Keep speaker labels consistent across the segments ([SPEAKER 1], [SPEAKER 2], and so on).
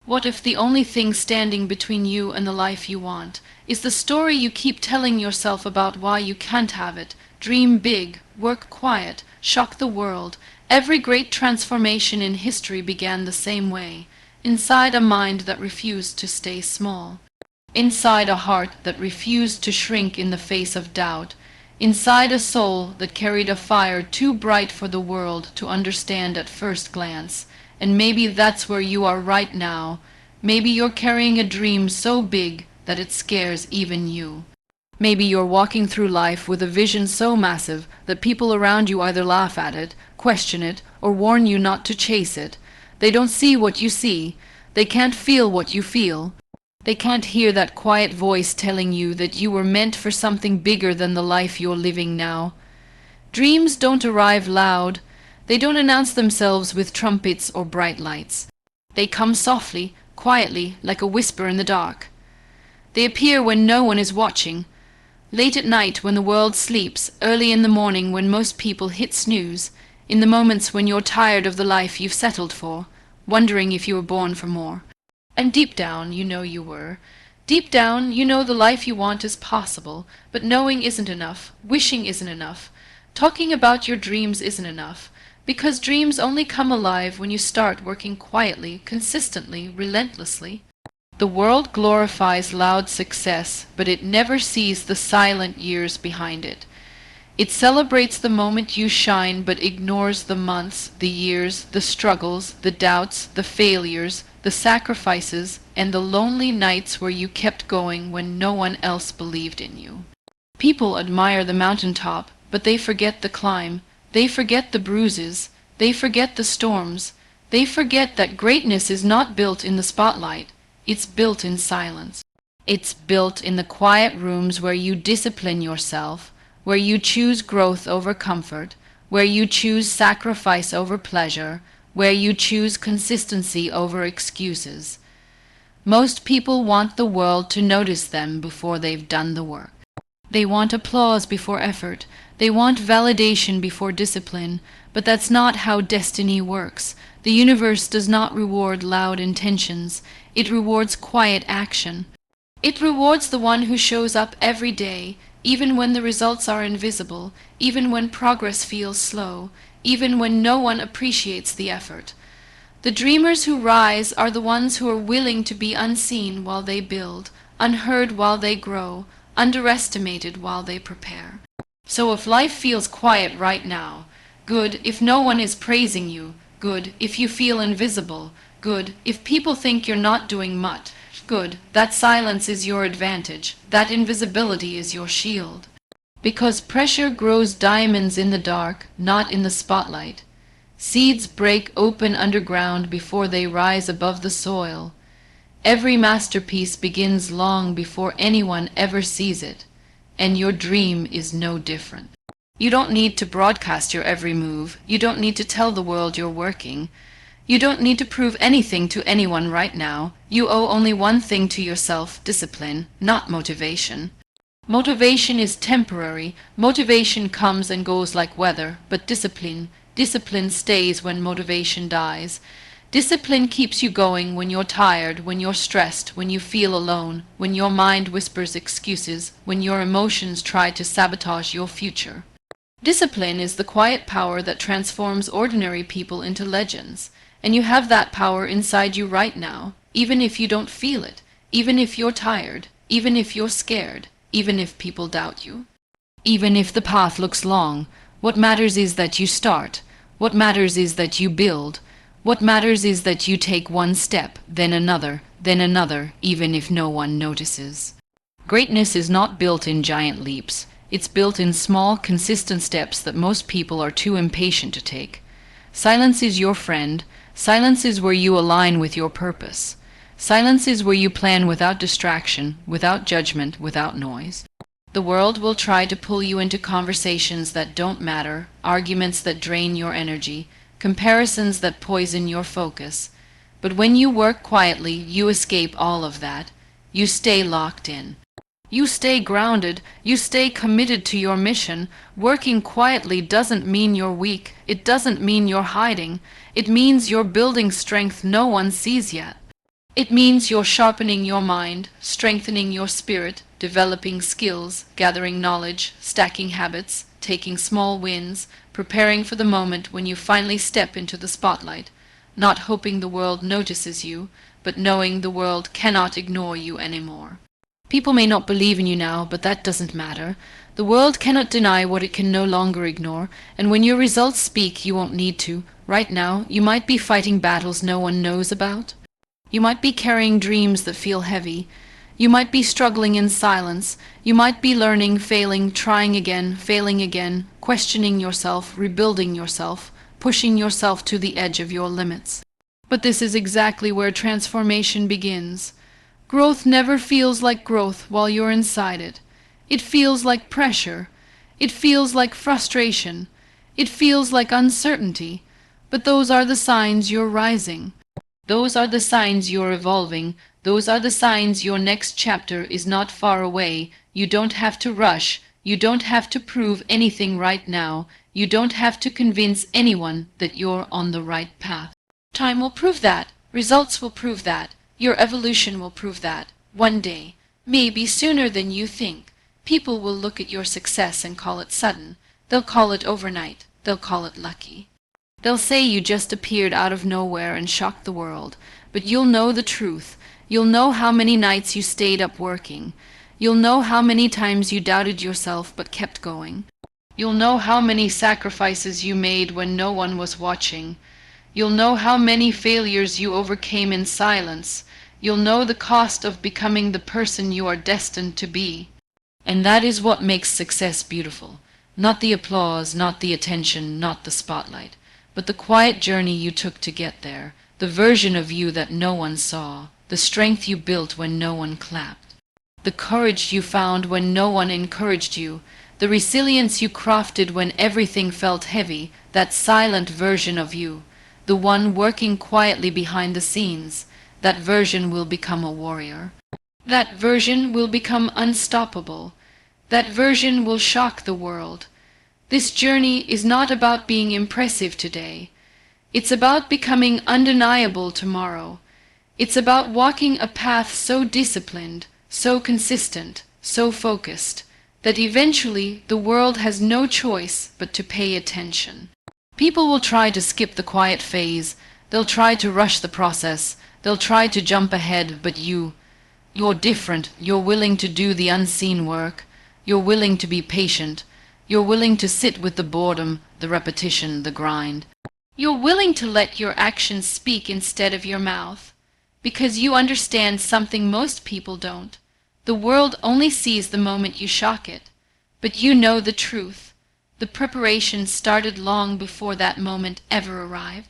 [SPEAKER 1] What if the only thing standing between you and the life you want is the story you keep telling yourself about why you can't have it? Dream big, work quiet, shock the world. Every great transformation in history began the same way, inside a mind that refused to stay small, inside a heart that refused to shrink in the face of doubt, inside a soul that carried a fire too bright for the world to understand at first glance. And maybe that's where you are right now. Maybe you're carrying a dream so big that it scares even you. Maybe you're walking through life with a vision so massive that people around you either laugh at it, question it, or warn you not to chase it. They don't see what you see. They can't feel what you feel. They can't hear that quiet voice telling you that you were meant for something bigger than the life you're living now. Dreams don't arrive loud. They don't announce themselves with trumpets or bright lights. They come softly, quietly, like a whisper in the dark. They appear when no one is watching. Late at night when the world sleeps, early in the morning when most people hit snooze, in the moments when you're tired of the life you've settled for, wondering if you were born for more. And deep down, you know you were. Deep down, you know the life you want is possible, but knowing isn't enough, wishing isn't enough, talking about your dreams isn't enough. Because dreams only come alive when you start working quietly, consistently, relentlessly. The world glorifies loud success, but it never sees the silent years behind it. It celebrates the moment you shine, but ignores the months, the years, the struggles, the doubts, the failures, the sacrifices, and the lonely nights where you kept going when no one else believed in you. People admire the mountaintop, but they forget the climb. They forget the bruises, they forget the storms, they forget that greatness is not built in the spotlight, it's built in silence. It's built in the quiet rooms where you discipline yourself, where you choose growth over comfort, where you choose sacrifice over pleasure, where you choose consistency over excuses. Most people want the world to notice them before they've done the work. They want applause before effort. They want validation before discipline. But that's not how destiny works. The universe does not reward loud intentions. It rewards quiet action. It rewards the one who shows up every day, even when the results are invisible, even when progress feels slow, even when no one appreciates the effort. The dreamers who rise are the ones who are willing to be unseen while they build, unheard while they grow, underestimated while they prepare. So if life feels quiet right now, good if no one is praising you, good if you feel invisible, good if people think you're not doing much, good, that silence is your advantage, that invisibility is your shield. Because pressure grows diamonds in the dark, not in the spotlight. Seeds break open underground before they rise above the soil. Every masterpiece begins long before anyone ever sees it, and your dream is no different. You don't need to broadcast your every move. You don't need to tell the world you're working. You don't need to prove anything to anyone right now. You owe only one thing to yourself: discipline, not motivation. Motivation is temporary. Motivation comes and goes like weather, but discipline stays when motivation dies. Discipline keeps you going when you're tired, when you're stressed, when you feel alone, when your mind whispers excuses, when your emotions try to sabotage your future. Discipline is the quiet power that transforms ordinary people into legends, and you have that power inside you right now, even if you don't feel it, even if you're tired, even if you're scared, even if people doubt you. Even if the path looks long, what matters is that you start. What matters is that you build. What matters is that you take one step, then another, even if no one notices. Greatness is not built in giant leaps. It's built in small, consistent steps that most people are too impatient to take. Silence is your friend. Silence is where you align with your purpose. Silence is where you plan without distraction, without judgment, without noise. The world will try to pull you into conversations that don't matter, arguments that drain your energy, comparisons that poison your focus. But when you work quietly, you escape all of that. You stay locked in. You stay grounded. You stay committed to your mission. Working quietly doesn't mean you're weak. It doesn't mean you're hiding. It means you're building strength no one sees yet. It means you're sharpening your mind, strengthening your spirit, developing skills, gathering knowledge, stacking habits, taking small wins, preparing for the moment when you finally step into the spotlight, not hoping the world notices you, but knowing the world cannot ignore you anymore. People may not believe in you now, but that doesn't matter. The world cannot deny what it can no longer ignore, and when your results speak, you won't need to. Right now, you might be fighting battles no one knows about. You might be carrying dreams that feel heavy. You might be struggling in silence. You might be learning, failing, trying again, failing again, questioning yourself, rebuilding yourself, pushing yourself to the edge of your limits. But this is exactly where transformation begins. Growth never feels like growth while you're inside it. It feels like pressure. It feels like frustration. It feels like uncertainty. But those are the signs you're rising. Those are the signs you're evolving. Those are the signs your next chapter is not far away. You don't have to rush. You don't have to prove anything right now. You don't have to convince anyone that you're on the right path. Time will prove that. Results will prove that. Your evolution will prove that. One day, maybe sooner than you think, people will look at your success and call it sudden. They'll call it overnight. They'll call it lucky. They'll say you just appeared out of nowhere and shocked the world. But you'll know the truth. You'll know how many nights you stayed up working. You'll know how many times you doubted yourself but kept going. You'll know how many sacrifices you made when no one was watching. You'll know how many failures you overcame in silence. You'll know the cost of becoming the person you are destined to be. And that is what makes success beautiful. Not the applause, not the attention, not the spotlight, but the quiet journey you took to get there, the version of you that no one saw, the strength you built when no one clapped, the courage you found when no one encouraged you, the resilience you crafted when everything felt heavy, that silent version of you, the one working quietly behind the scenes. That version will become a warrior. That version will become unstoppable. That version will shock the world. This journey is not about being impressive today. It's about becoming undeniable tomorrow. It's about walking a path so disciplined, so consistent, so focused, that eventually the world has no choice but to pay attention. People will try to skip the quiet phase. They'll try to rush the process. They'll try to jump ahead, but you're different. You're willing to do the unseen work. You're willing to be patient. You're willing to sit with the boredom, the repetition, the grind. You're willing to let your actions speak instead of your mouth, because you understand something most people don't. The world only sees the moment you shock it, but you know the truth. The preparation started long before that moment ever arrived.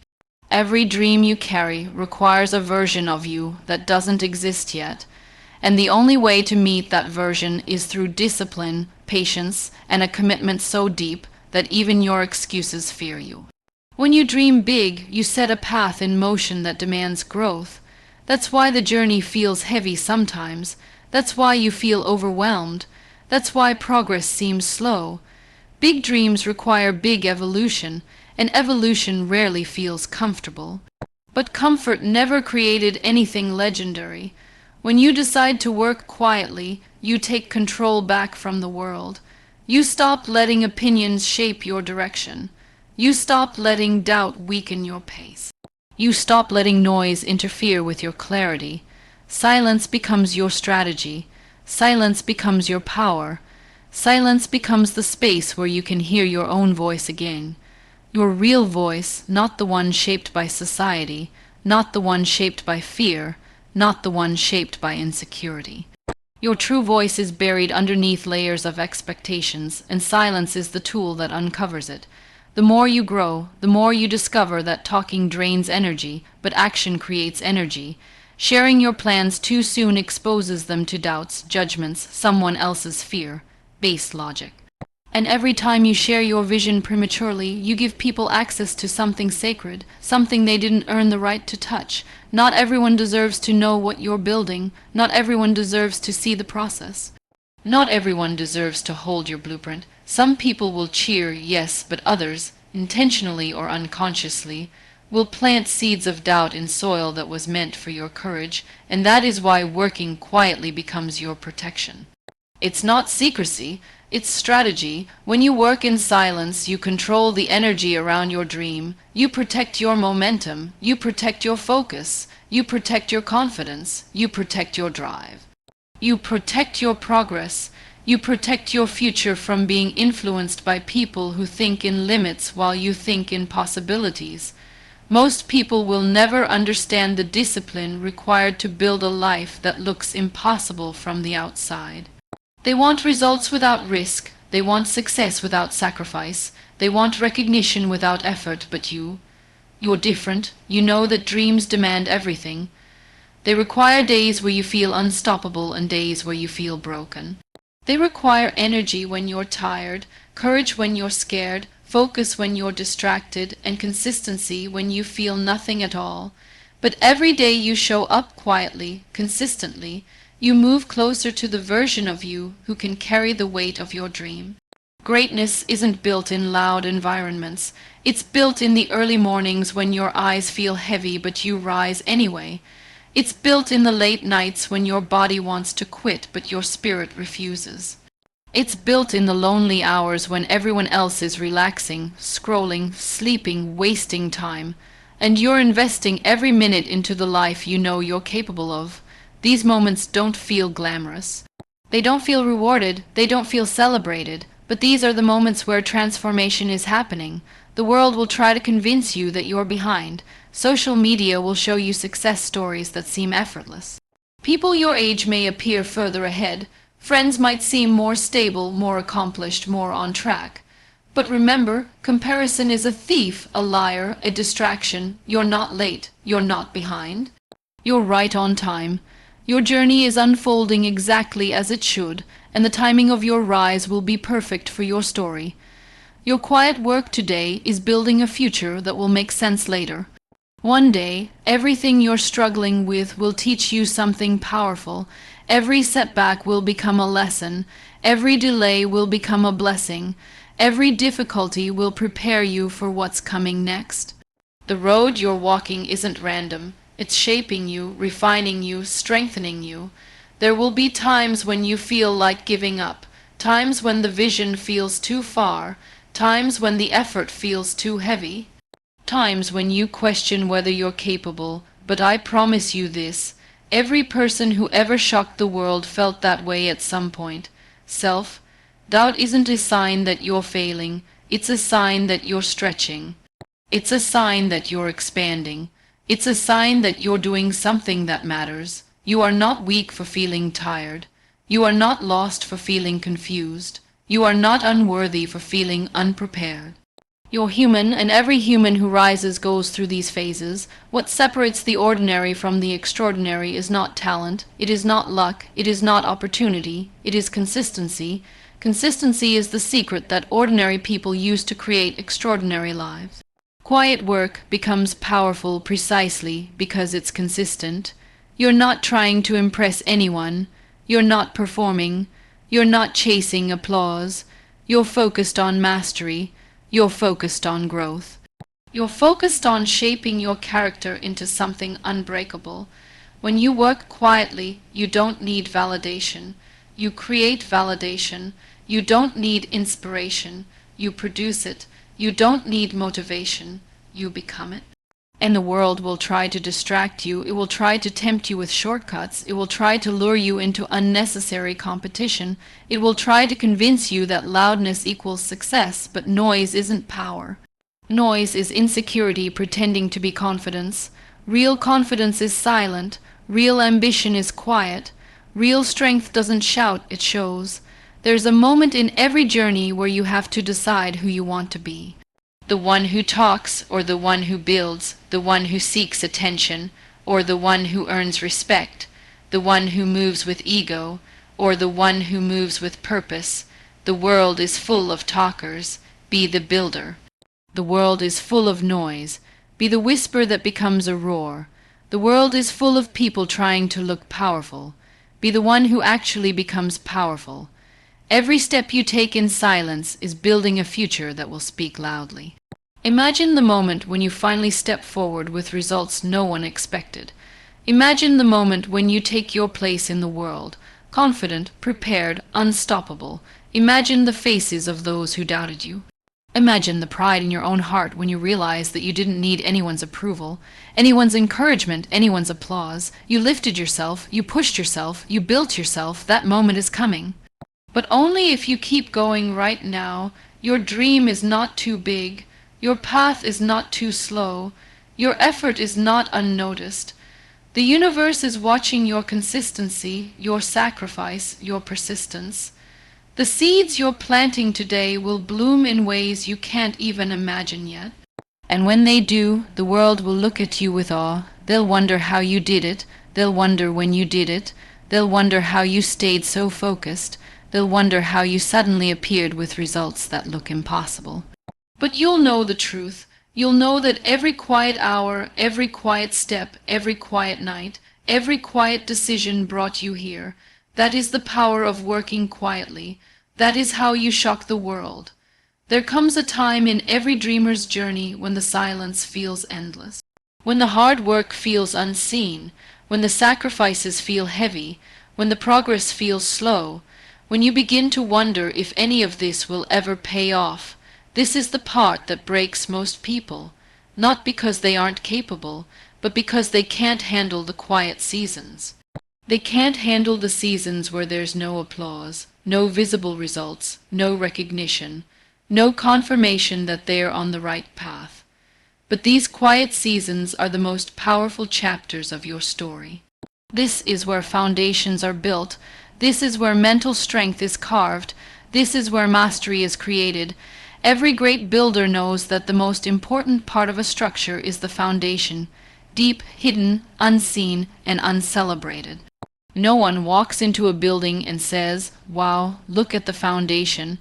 [SPEAKER 1] Every dream you carry requires a version of you that doesn't exist yet, and the only way to meet that version is through discipline, patience, and a commitment so deep that even your excuses fear you. When you dream big, you set a path in motion that demands growth. That's why the journey feels heavy sometimes. That's why you feel overwhelmed. That's why progress seems slow. Big dreams require big evolution, and evolution rarely feels comfortable. But comfort never created anything legendary. When you decide to work quietly, you take control back from the world. You stop letting opinions shape your direction. You stop letting doubt weaken your pace. You stop letting noise interfere with your clarity. Silence becomes your strategy. Silence becomes your power. Silence becomes the space where you can hear your own voice again. Your real voice, not the one shaped by society, not the one shaped by fear, not the one shaped by insecurity. Your true voice is buried underneath layers of expectations, and silence is the tool that uncovers it. The more you grow, the more you discover that talking drains energy, but action creates energy. Sharing your plans too soon exposes them to doubts, judgments, someone else's fear, base logic. And every time you share your vision prematurely, you give people access to something sacred, something they didn't earn the right to touch. Not everyone deserves to know what you're building. Not everyone deserves to see the process. Not everyone deserves to hold your blueprint. Some people will cheer, yes, but others, intentionally or unconsciously, will plant seeds of doubt in soil that was meant for your courage, and that is why working quietly becomes your protection. It's not secrecy, it's strategy. When you work in silence, you control the energy around your dream, you protect your momentum, you protect your focus, you protect your confidence, you protect your drive. You protect your progress, you protect your future from being influenced by people who think in limits while you think in possibilities. Most people will never understand the discipline required to build a life that looks impossible from the outside. They want results without risk, they want success without sacrifice, they want recognition without effort, but you're different. You know that dreams demand everything. They require days where you feel unstoppable and days where you feel broken. They require energy when you're tired, courage when you're scared, focus when you're distracted, and consistency when you feel nothing at all. But every day you show up quietly, consistently, you move closer to the version of you who can carry the weight of your dream. Greatness isn't built in loud environments. It's built in the early mornings when your eyes feel heavy but you rise anyway. It's built in the late nights when your body wants to quit but your spirit refuses. It's built in the lonely hours when everyone else is relaxing, scrolling, sleeping, wasting time, and you're investing every minute into the life you know you're capable of. These moments don't feel glamorous. They don't feel rewarded, they don't feel celebrated, but these are the moments where transformation is happening. The world will try to convince you that you're behind. Social media will show you success stories that seem effortless. People your age may appear further ahead. Friends might seem more stable, more accomplished, more on track. But remember, comparison is a thief, a liar, a distraction. You're not late. You're not behind. You're right on time. Your journey is unfolding exactly as it should, and the timing of your rise will be perfect for your story. Your quiet work today is building a future that will make sense later. One day, everything you're struggling with will teach you something powerful. Every setback will become a lesson. Every delay will become a blessing. Every difficulty will prepare you for what's coming next. The road you're walking isn't random. It's shaping you, refining you, strengthening you. There will be times when you feel like giving up, times when the vision feels too far, times when the effort feels too heavy, times when you question whether you're capable. But I promise you this, every person who ever shocked the world felt that way at some point. Self-doubt isn't a sign that you're failing, it's a sign that you're stretching. It's a sign that you're expanding. It's a sign that you're doing something that matters. You are not weak for feeling tired. You are not lost for feeling confused. You are not unworthy for feeling unprepared. You're human, and every human who rises goes through these phases. What separates the ordinary from the extraordinary is not talent, it is not luck, it is not opportunity, it is consistency. Consistency is the secret that ordinary people use to create extraordinary lives. Quiet work becomes powerful precisely because it's consistent. You're not trying to impress anyone. You're not performing. You're not chasing applause. You're focused on mastery. You're focused on growth. You're focused on shaping your character into something unbreakable. When you work quietly, you don't need validation. You create validation. You don't need inspiration. You produce it. You don't need motivation. You become it. And the world will try to distract you. It will try to tempt you with shortcuts. It will try to lure you into unnecessary competition. It will try to convince you that loudness equals success, but noise isn't power. Noise is insecurity pretending to be confidence. Real confidence is silent. Real ambition is quiet. Real strength doesn't shout, it shows. There's a moment in every journey where you have to decide who you want to be. The one who talks, or the one who builds, the one who seeks attention, or the one who earns respect, the one who moves with ego, or the one who moves with purpose. The world is full of talkers. Be the builder. The world is full of noise. Be the whisper that becomes a roar. The world is full of people trying to look powerful. Be the one who actually becomes powerful. Every step you take in silence is building a future that will speak loudly. Imagine the moment when you finally step forward with results no one expected. Imagine the moment when you take your place in the world, confident, prepared, unstoppable. Imagine the faces of those who doubted you. Imagine the pride in your own heart when you realized that you didn't need anyone's approval, anyone's encouragement, anyone's applause. You lifted yourself, you pushed yourself, you built yourself. That moment is coming. But only if you keep going right now. Your dream is not too big. Your path is not too slow. Your effort is not unnoticed. The universe is watching your consistency, your sacrifice, your persistence. The seeds you're planting today will bloom in ways you can't even imagine yet. And when they do, the world will look at you with awe. They'll wonder how you did it. They'll wonder when you did it. They'll wonder how you stayed so focused. They'll wonder how you suddenly appeared with results that look impossible. But you'll know the truth. You'll know that every quiet hour, every quiet step, every quiet night, every quiet decision brought you here. That is the power of working quietly. That is how you shock the world. There comes a time in every dreamer's journey when the silence feels endless, when the hard work feels unseen, when the sacrifices feel heavy, when the progress feels slow, when you begin to wonder if any of this will ever pay off. This is the part that breaks most people, not because they aren't capable, but because they can't handle the quiet seasons. They can't handle the seasons where there's no applause, no visible results, no recognition, no confirmation that they're on the right path. But these quiet seasons are the most powerful chapters of your story. This is where foundations are built. This is where mental strength is carved. This is where mastery is created. Every great builder knows that the most important part of a structure is the foundation, deep, hidden, unseen, and uncelebrated. No one walks into a building and says, "Wow, look at the foundation."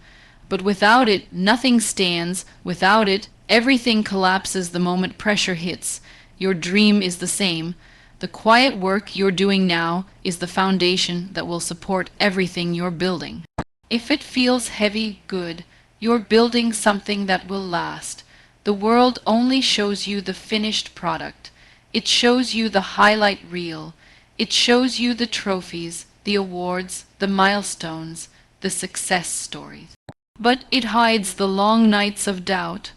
[SPEAKER 1] But without it, nothing stands. Without it, everything collapses the moment pressure hits. Your dream is the same. The quiet work you're doing now is the foundation that will support everything you're building. If it feels heavy, good. You're building something that will last. The world only shows you the finished product. It shows you the highlight reel. It shows you the trophies, the awards, the milestones, the success stories. But it hides the long nights of doubt.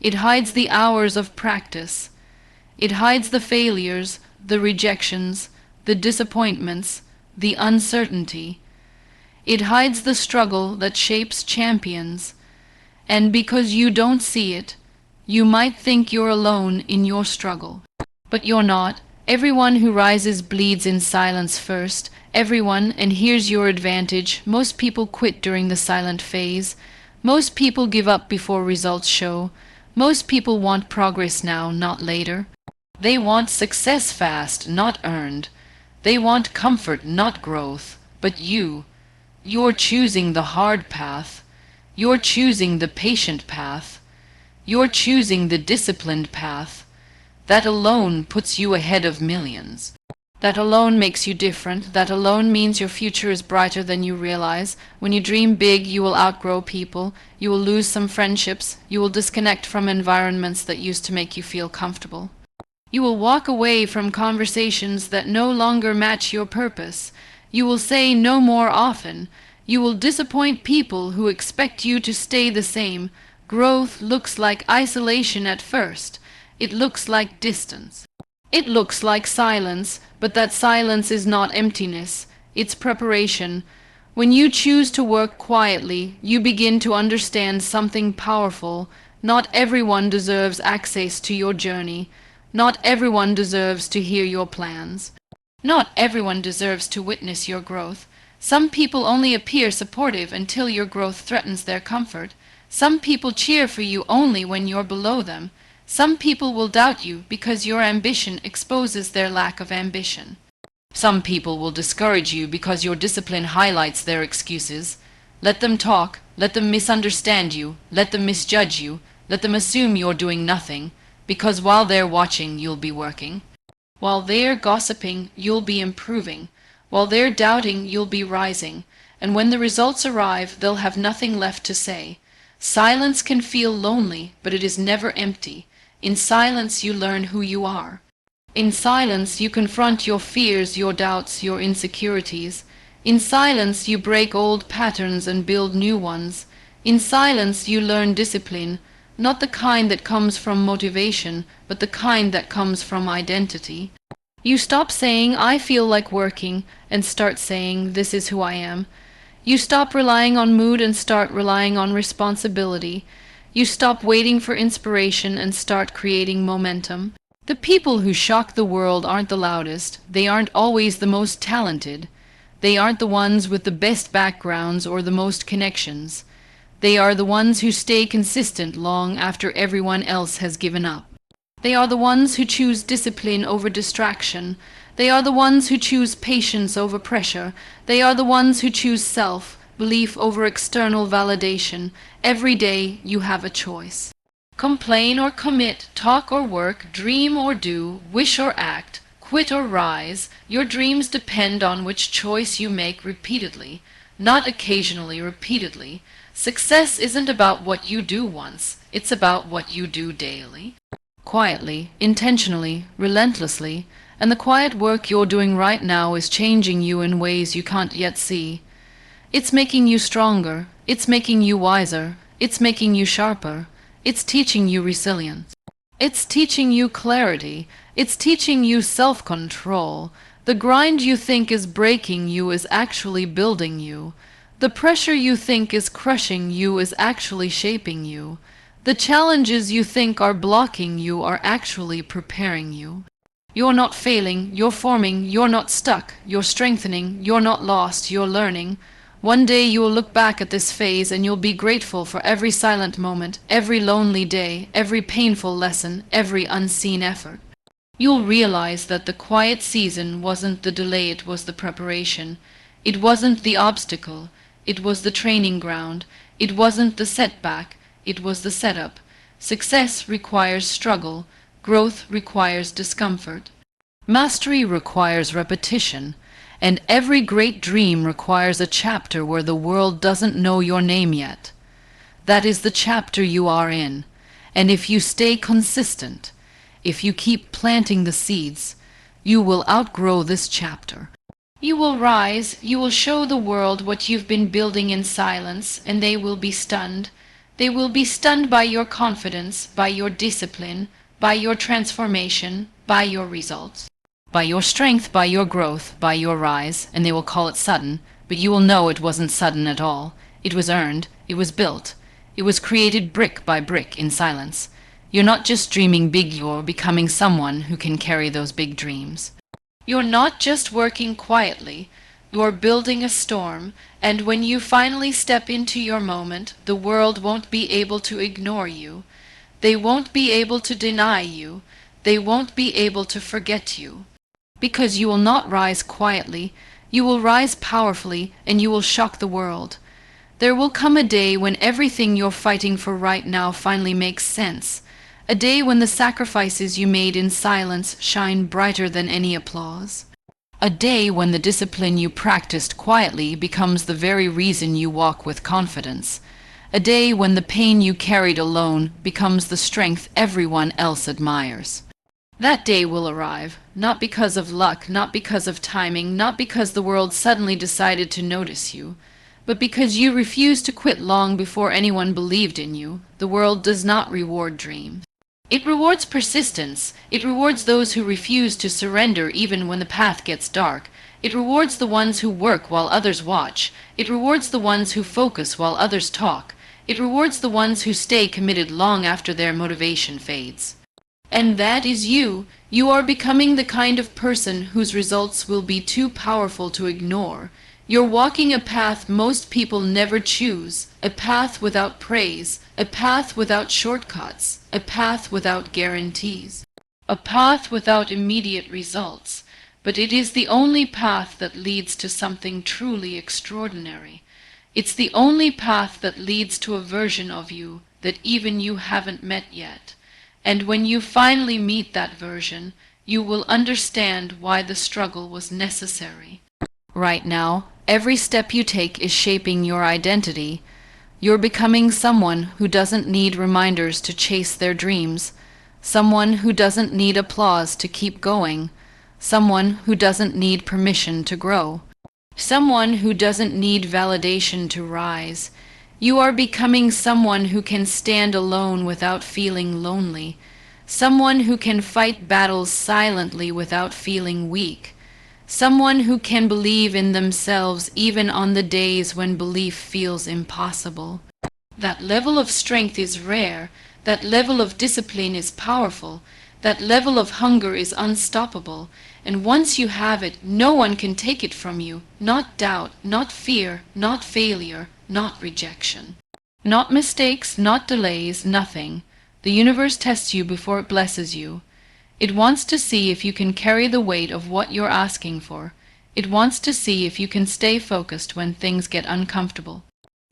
[SPEAKER 1] It hides the hours of practice. It hides the failures, the rejections, the disappointments, the uncertainty. It hides the struggle that shapes champions. And because you don't see it, you might think you're alone in your struggle. But you're not. Everyone who rises bleeds in silence first. Everyone, and here's your advantage, most people quit during the silent phase. Most people give up before results show. Most people want progress now, not later. They want success fast, not earned. They want comfort, not growth. But you're choosing the hard path. You're choosing the patient path. You're choosing the disciplined path. That alone puts you ahead of millions. That alone makes you different. That alone means your future is brighter than you realize. When you dream big, you will outgrow people. You will lose some friendships. You will disconnect from environments that used to make you feel comfortable. You will walk away from conversations that no longer match your purpose. You will say no more often. You will disappoint people who expect you to stay the same. Growth looks like isolation at first. It looks like distance. It looks like silence, but that silence is not emptiness. It's preparation. When you choose to work quietly, you begin to understand something powerful. Not everyone deserves access to your journey. Not everyone deserves to hear your plans. Not everyone deserves to witness your growth. Some people only appear supportive until your growth threatens their comfort. Some people cheer for you only when you're below them. Some people will doubt you because your ambition exposes their lack of ambition. Some people will discourage you because your discipline highlights their excuses. Let them talk. Let them misunderstand you. Let them misjudge you. Let them assume you're doing nothing. Because while they're watching, you'll be working. While they're gossiping, you'll be improving. While they're doubting, you'll be rising. And when the results arrive, they'll have nothing left to say. Silence can feel lonely, but it is never empty. In silence you learn who you are. In silence you confront your fears, your doubts, your insecurities. In silence you break old patterns and build new ones. In silence you learn discipline, not the kind that comes from motivation, but the kind that comes from identity. You stop saying, "I feel like working," and start saying, "This is who I am." You stop relying on mood and start relying on responsibility. You stop waiting for inspiration and start creating momentum. The people who shock the world aren't the loudest. They aren't always the most talented. They aren't the ones with the best backgrounds or the most connections. They are the ones who stay consistent long after everyone else has given up. They are the ones who choose discipline over distraction. They are the ones who choose patience over pressure. They are the ones who choose self-belief over external validation. Every day you have a choice. Complain or commit, talk or work, dream or do, wish or act, quit or rise. Your dreams depend on which choice you make repeatedly, not occasionally, repeatedly. Success isn't about what you do once, it's about what you do daily. Quietly, intentionally, relentlessly, and the quiet work you're doing right now is changing you in ways you can't yet see. It's making you stronger, it's making you wiser, it's making you sharper, it's teaching you resilience. It's teaching you clarity, it's teaching you self-control. The grind you think is breaking you is actually building you. The pressure you think is crushing you is actually shaping you. The challenges you think are blocking you are actually preparing you. You're not failing, you're forming, you're not stuck, you're strengthening, you're not lost, you're learning. One day you will look back at this phase and you'll be grateful for every silent moment, every lonely day, every painful lesson, every unseen effort. You'll realize that the quiet season wasn't the delay, it was the preparation. It wasn't the obstacle, it was the training ground. It wasn't the setback, it was the setup. Success requires struggle. Growth requires discomfort. Mastery requires repetition. And every great dream requires a chapter where the world doesn't know your name yet. That is the chapter you are in. And if you stay consistent, if you keep planting the seeds, you will outgrow this chapter. You will rise, you will show the world what you've been building in silence, and they will be stunned. They will be stunned by your confidence, by your discipline, by your transformation, by your results, by your strength, by your growth, by your rise, and they will call it sudden, but you will know it wasn't sudden at all. It was earned, it was built, it was created brick by brick in silence. You're not just dreaming big, you're becoming someone who can carry those big dreams. You're not just working quietly, you're building a storm, and when you finally step into your moment, the world won't be able to ignore you. They won't be able to deny you. They won't be able to forget you. Because you will not rise quietly, you will rise powerfully, and you will shock the world. There will come a day when everything you're fighting for right now finally makes sense. A day when the sacrifices you made in silence shine brighter than any applause. A day when the discipline you practiced quietly becomes the very reason you walk with confidence. A day when the pain you carried alone becomes the strength everyone else admires. That day will arrive, not because of luck, not because of timing, not because the world suddenly decided to notice you, but because you refused to quit long before anyone believed in you. The world does not reward dreams. It rewards persistence. It rewards those who refuse to surrender even when the path gets dark. It rewards the ones who work while others watch. It rewards the ones who focus while others talk. It rewards the ones who stay committed long after their motivation fades. And that is you. You are becoming the kind of person whose results will be too powerful to ignore. You're walking a path most people never choose, a path without praise, a path without shortcuts, a path without guarantees, a path without immediate results. But it is the only path that leads to something truly extraordinary. It's the only path that leads to a version of you that even you haven't met yet. And when you finally meet that version, you will understand why the struggle was necessary. Right now, every step you take is shaping your identity. You're becoming someone who doesn't need reminders to chase their dreams, someone who doesn't need applause to keep going, someone who doesn't need permission to grow, someone who doesn't need validation to rise. You are becoming someone who can stand alone without feeling lonely, someone who can fight battles silently without feeling weak, someone who can believe in themselves even on the days when belief feels impossible. That level of strength is rare, that level of discipline is powerful, that level of hunger is unstoppable, and once you have it, no one can take it from you, not doubt, not fear, not failure, not rejection. Not mistakes, not delays, nothing. The universe tests you before it blesses you. It wants to see if you can carry the weight of what you're asking for. It wants to see if you can stay focused when things get uncomfortable.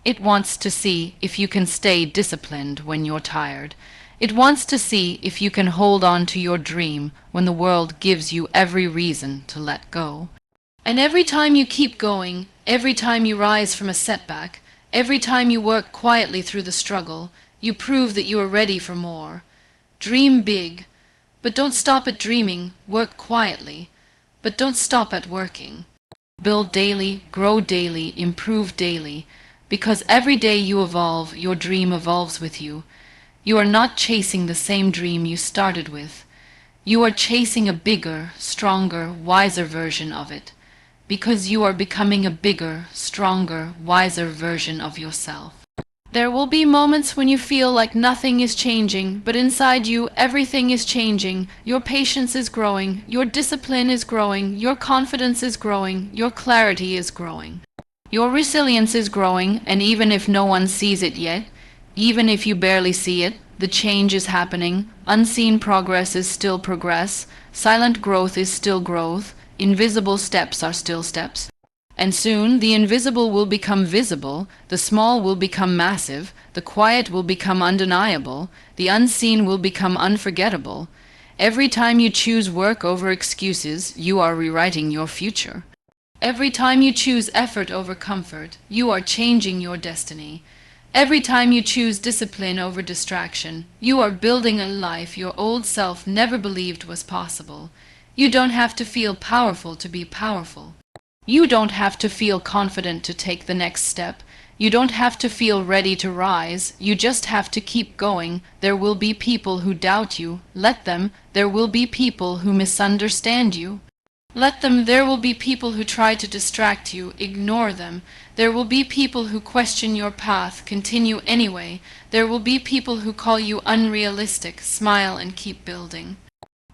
[SPEAKER 1] It wants to see if you can stay disciplined when you're tired. It wants to see if you can hold on to your dream when the world gives you every reason to let go. And every time you keep going, every time you rise from a setback, every time you work quietly through the struggle, you prove that you are ready for more. Dream big, but don't stop at dreaming. Work quietly, but don't stop at working. Build daily, grow daily, improve daily, because every day you evolve, your dream evolves with you. You are not chasing the same dream you started with. You are chasing a bigger, stronger, wiser version of it, because you are becoming a bigger, stronger, wiser version of yourself. There will be moments when you feel like nothing is changing, but inside you everything is changing. Your patience is growing, your discipline is growing, your confidence is growing, your clarity is growing. Your resilience is growing, and even if no one sees it yet, even if you barely see it, the change is happening. Unseen progress is still progress, silent growth is still growth, invisible steps are still steps. And soon the invisible will become visible, the small will become massive, the quiet will become undeniable, the unseen will become unforgettable. Every time you choose work over excuses, you are rewriting your future. Every time you choose effort over comfort, you are changing your destiny. Every time you choose discipline over distraction, you are building a life your old self never believed was possible. You don't have to feel powerful to be powerful. You don't have to feel confident to take the next step. You don't have to feel ready to rise. You just have to keep going. There will be people who doubt you. Let them. There will be people who misunderstand you. Let them. There will be people who try to distract you. Ignore them. There will be people who question your path. Continue anyway. There will be people who call you unrealistic. Smile and keep building.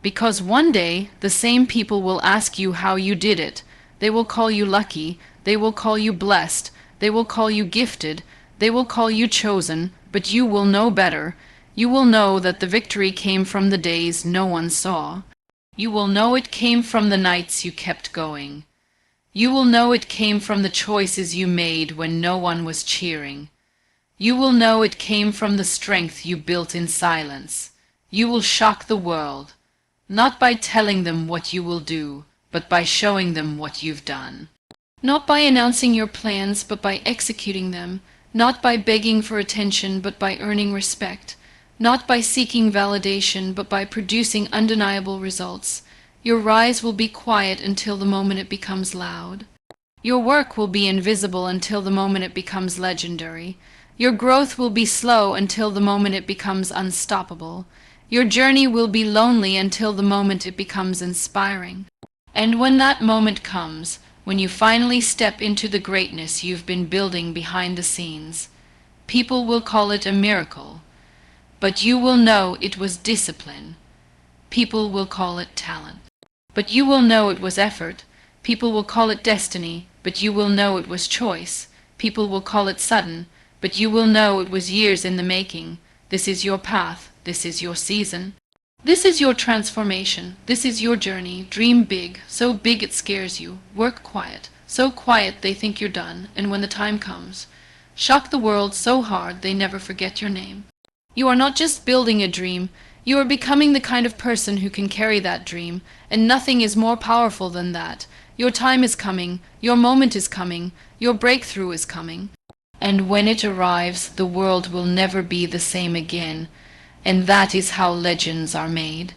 [SPEAKER 1] Because one day, the same people will ask you how you did it. They will call you lucky, they will call you blessed, they will call you gifted, they will call you chosen, but you will know better. You will know that the victory came from the days no one saw. You will know it came from the nights you kept going. You will know it came from the choices you made when no one was cheering. You will know it came from the strength you built in silence. You will shock the world, not by telling them what you will do, but by showing them what you've done. Not by announcing your plans, but by executing them. Not by begging for attention, but by earning respect. Not by seeking validation, but by producing undeniable results. Your rise will be quiet until the moment it becomes loud. Your work will be invisible until the moment it becomes legendary. Your growth will be slow until the moment it becomes unstoppable. Your journey will be lonely until the moment it becomes inspiring. And when that moment comes, when you finally step into the greatness you've been building behind the scenes, people will call it a miracle, but you will know it was discipline. People will call it talent, but you will know it was effort. People will call it destiny, but you will know it was choice. People will call it sudden, but you will know it was years in the making. This is your path. This is your season. This is your transformation. This is your journey. Dream big, so big it scares you. Work quiet, so quiet they think you're done, and when the time comes, shock the world so hard they never forget your name. You are not just building a dream, you are becoming the kind of person who can carry that dream, and nothing is more powerful than that. Your time is coming, your moment is coming, your breakthrough is coming. and when it arrives, the world will never be the same again. And that is how legends are made.